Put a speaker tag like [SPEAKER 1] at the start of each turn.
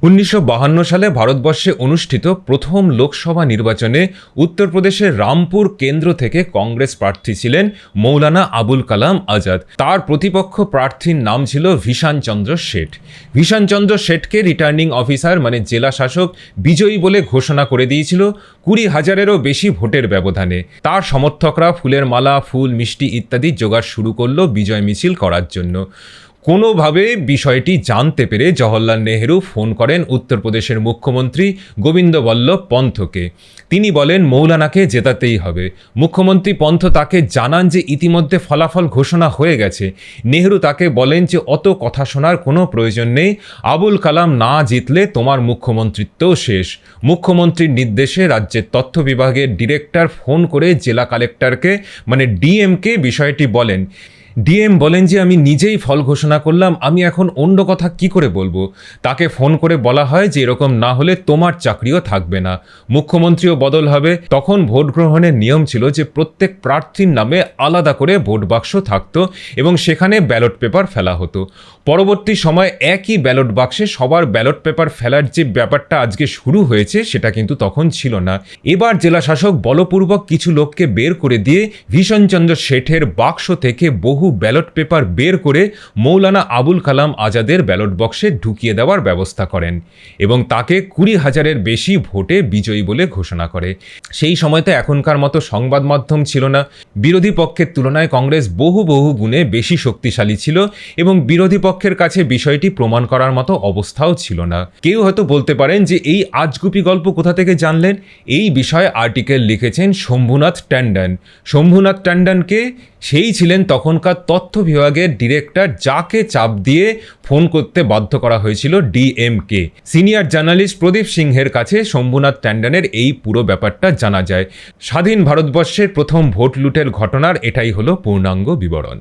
[SPEAKER 1] 1952 সালে ভারতবর্ষে অনুষ্ঠিত প্রথম লোকসভা নির্বাচনে উত্তরপ্রদেশের রামপুর কেন্দ্র থেকে কংগ্রেস প্রার্থী ছিলেন মৌলানা আবুল কালাম আজাদ। তার প্রতিপক্ষ প্রার্থীর নাম ছিল ভিশান চন্দ্র শেঠ। ভিশান চন্দ্র শেঠকে রিটার্নিং অফিসার মানে জেলা শাসক বিজয়ী বলে ঘোষণা করে দিয়েছিল 20,000-এরও বেশি ভোটের ব্যবধানে। তার সমর্থকরা ফুলের মালা, ফুল, মিষ্টি ইত্যাদি জোগাড় শুরু করলো বিজয় মিছিল করার জন্য। কোনোভাবে বিষয়টি জানতে পেরে জওহরলাল নেহেরু ফোন করেন উত্তরপ্রদেশের মুখ্যমন্ত্রী গোবিন্দ বল্লভ পন্থকে। তিনি বলেন মৌলানাকে জেতাতেই হবে। মুখ্যমন্ত্রী পন্থ তাকে জানান যে ইতিমধ্যে ফলাফল ঘোষণা হয়ে গেছে। নেহেরু তাকে বলেন যে অত কথা শোনার কোনো প্রয়োজন নেই, আবুল কালাম না জিতলে তোমার মুখ্যমন্ত্রিত্বও শেষ। মুখ্যমন্ত্রীর নির্দেশে রাজ্যের তথ্য বিভাগের ডিরেক্টর ফোন করে জেলা কালেক্টরকে মানে ডিএমকে বিষয়টি বলেন। ডিএম বলেন যে আমি নিজেই ফল ঘোষণা করলাম, আমি এখন অন্য কথা কি করে বলবো। তাকে ফোন করে বলা হয় যে এরকম না হলে তোমার চাকরিও থাকবে না, মুখ্যমন্ত্রীও বদল হবে। তখন ভোট গ্রহণের নিয়ম ছিল যে প্রত্যেক প্রার্থীর নামে আলাদা করে ভোট বাক্স থাকতো এবং সেখানে ব্যালট পেপার ফেলা হতো। পরবর্তী সময় একই ব্যালট বাক্সে সবার ব্যালট পেপার ফেলার যে ব্যাপারটা আজকে শুরু হয়েছে সেটা কিন্তু তখন ছিল না। এবার জেলা শাসক বলপূর্বক কিছু লোককে বের করে দিয়ে ভীষণচন্দ্র শেঠের বাক্স থেকে বহু ব্যালট পেপার বের করে মৌলানা আবুল কালাম আজাদের ব্যালট বক্সে ঢুকিয়ে দেওয়ার ব্যবস্থা করেন এবং তাকে 20,000-এর বেশি ভোটে বিজয়ী বলে ঘোষণা করে। সেই সময়তে এখনকার মতো সংবাদ মাধ্যম ছিল না। বিরোধী পক্ষের তুলনায় কংগ্রেস বহু গুণে বেশি শক্তিশালী ছিল এবং বিরোধী পক্ষের কাছে বিষয়টি প্রমাণ করার মতো অবস্থাও ছিল না। কেউ হয়তো বলতে পারেন যে এই আজগুবি গল্প কোথা থেকে জানলেন। এই বিষয়ে আর্টিকেল লিখেছেন শম্ভুনাথ ট্যান্ডন। শম্ভুনাথ ট্যান্ডনকে সেই ছিলেন তখনকার তথ্য বিভাগের ডিরেক্টর, যাকে চাপ দিয়ে ফোন করতে বাধ্য করা হয়েছিল ডিএমকে। সিনিয়র জার্নালিস্ট প্রদীপ সিংহের কাছে শম্ভুনাথ ট্যান্ডনের এই পুরো ব্যাপারটা জানা যায়। স্বাধীন ভারতবর্ষের প্রথম ভোট লুটের ঘটনার এটাই হলো পূর্ণাঙ্গ বিবরণ।